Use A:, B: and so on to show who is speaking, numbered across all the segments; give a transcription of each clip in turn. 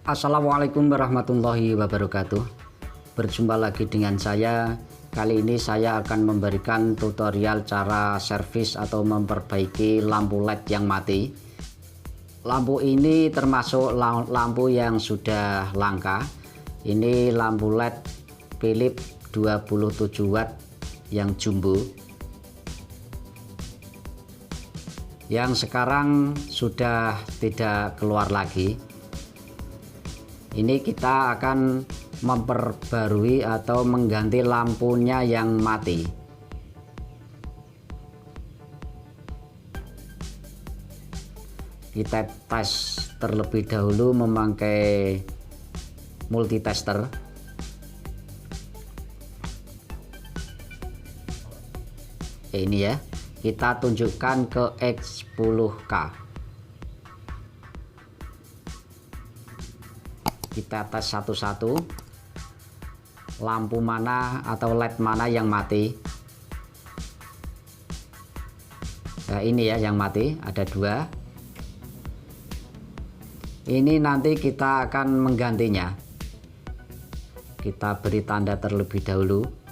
A: Assalamualaikum warahmatullahi wabarakatuh. Berjumpa lagi dengan saya. Kali ini saya akan memberikan tutorial cara servis atau memperbaiki lampu LED yang mati. Lampu ini termasuk lampu yang sudah langka. Ini lampu LED Philips 27 watt yang jumbo, yang sekarang sudah tidak keluar lagi. Ini kita akan memperbarui atau mengganti lampunya yang mati. Kita tes terlebih dahulu memakai multitester. Ini ya, kita tunjukkan ke X10K. Kita tes satu-satu, lampu mana atau LED mana yang mati. Nah, ini ya yang mati, ada dua. Ini nanti kita akan menggantinya. Kita beri tanda terlebih dahulu.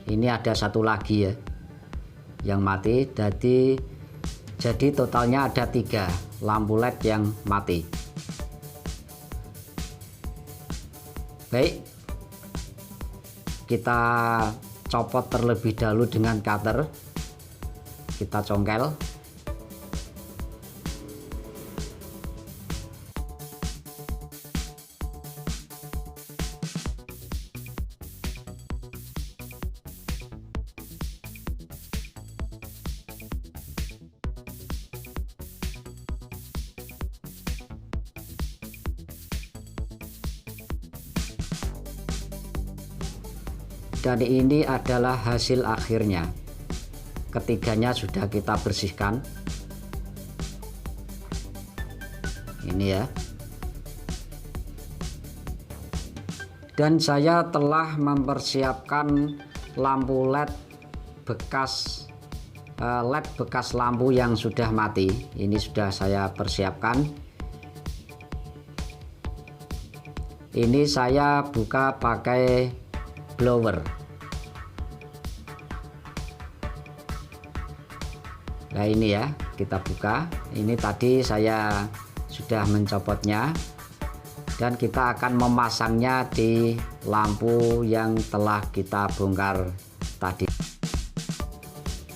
A: Ini ada satu lagi ya yang mati, jadi totalnya ada 3 lampu LED yang mati. Baik, kita copot terlebih dahulu dengan cutter. Kita congkel. Dan ini adalah hasil akhirnya. Ketiganya sudah kita bersihkan. Ini ya. Dan saya telah mempersiapkan lampu LED bekas lampu yang sudah mati. Ini sudah saya persiapkan. Ini saya buka pakai blower. Nah ini ya, kita buka. Ini tadi saya sudah mencopotnya, dan kita akan memasangnya di lampu yang telah kita bongkar tadi.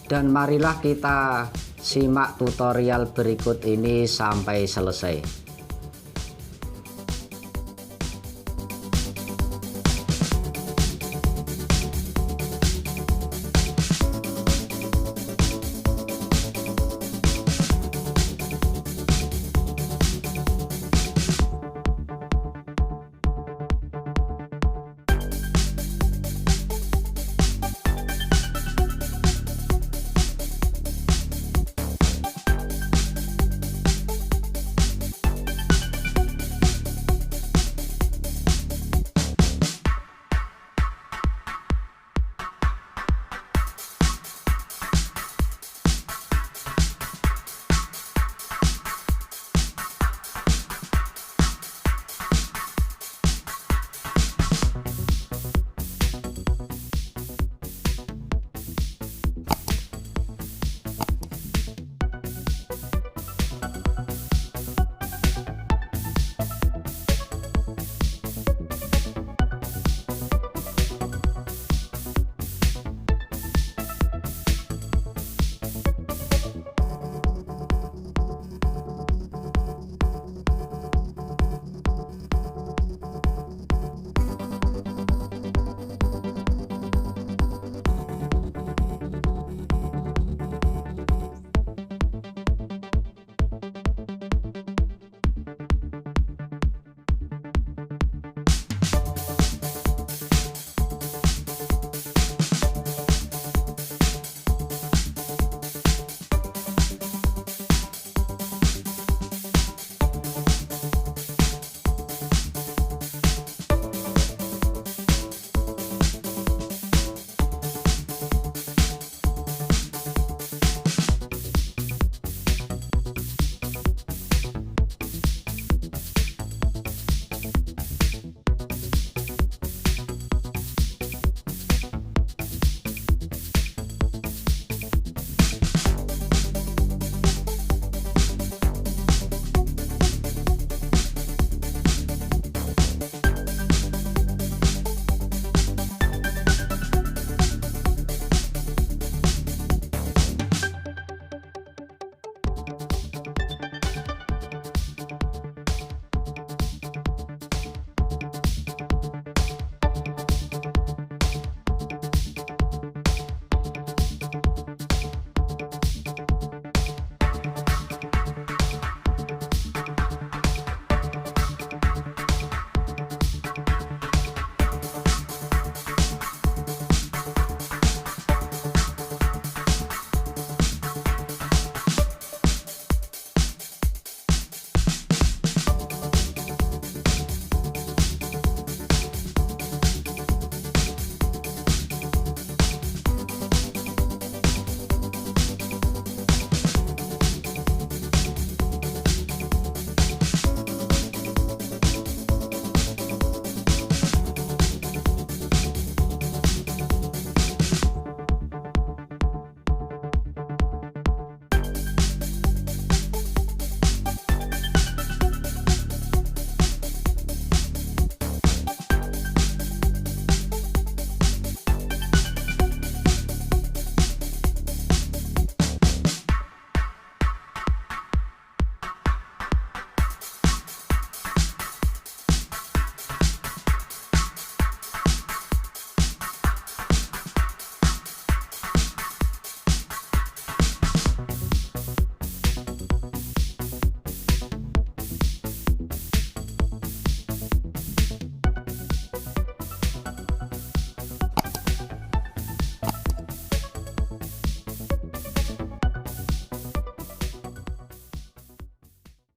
A: Dan marilah kita simak tutorial berikut ini sampai selesai.